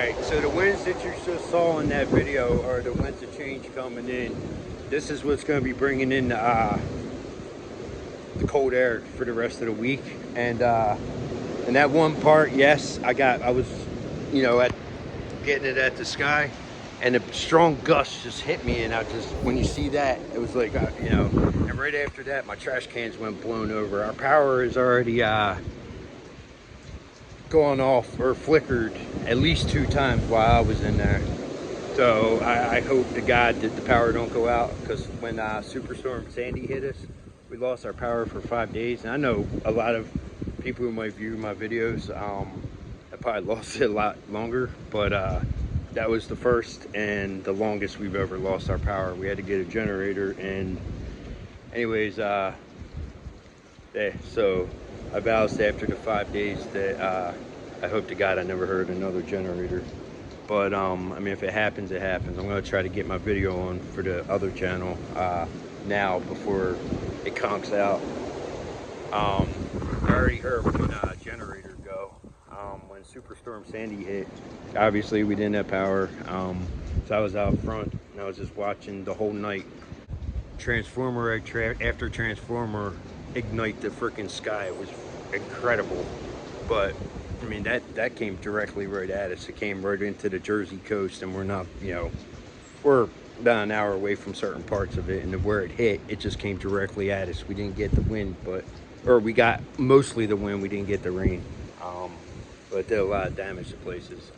Alright, so the winds that you just saw in that video are the winds of change coming in. This is what's going to be bringing in the cold air for the rest of the week. And that one part, yes, I was, you know, getting it at the sky, and a strong gust just hit me, and when you see that, it was like, you know, and right after that, my trash cans went blown over. Our power is already gone off or flickered at least 2 times while I was in there. So I hope to God that the power don't go out, because when Superstorm Sandy hit us, we lost our power for 5 days. And I know a lot of people who might view my videos have probably lost it a lot longer, but that was the first and the longest we've ever lost our power. We had to get a generator, and anyways, yeah, so I vows after the 5 days that I hope to God I never heard another generator. But I mean, if it happens, it happens. I'm gonna try to get my video on for the other channel now before it conks out. I already heard when generator go. When Superstorm Sandy hit, obviously we didn't have power. So I was out front and I was just watching the whole night. Transformer after transformer ignite the freaking sky. It was incredible. But I mean, that came directly right at us. It came right into the Jersey coast, and we're not, you know, we're about an hour away from certain parts of it, and where it hit, it just came directly at us. We didn't get the wind, or we got mostly the wind, we didn't get the rain. But it did a lot of damage to places.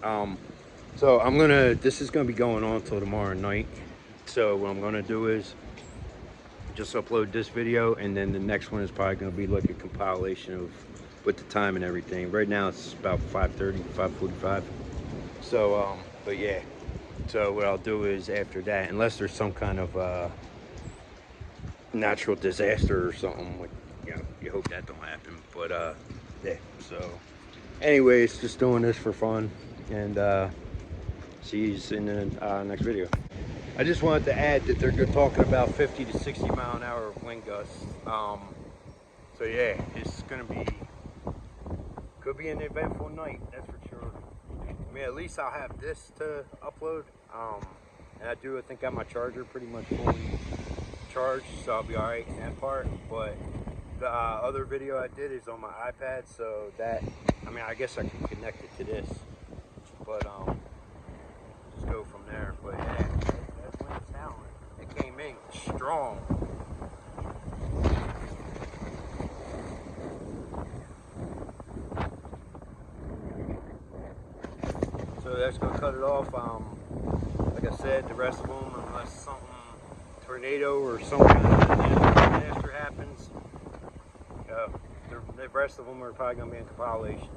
So this is gonna be going on till tomorrow night. So what I'm gonna do is just upload this video, and then the next one is probably gonna be like a compilation of with the time and everything. Right now it's about 5:30, 5:45. So but yeah, so what I'll do is after that, unless there's some kind of natural disaster or something, like, you know, you hope that don't happen, but yeah. So anyways, just doing this for fun, and see you in the next video. I just wanted to add that they're talking about 50 to 60 mile an hour wind gusts. So yeah, it's gonna be, could be an eventful night, that's for sure. I mean, at least I'll have this to upload. And I think I got my charger pretty much fully charged, so I'll be all right in that part. But the other video I did is on my iPad, so that, I mean, I guess I can connect it to this, but just go from there. But yeah, that wind's howling. It came in strong. So that's gonna cut it off. Like I said, the rest of them, unless something, tornado or some kind of natural disaster happens, the rest of them are probably gonna be in compilations.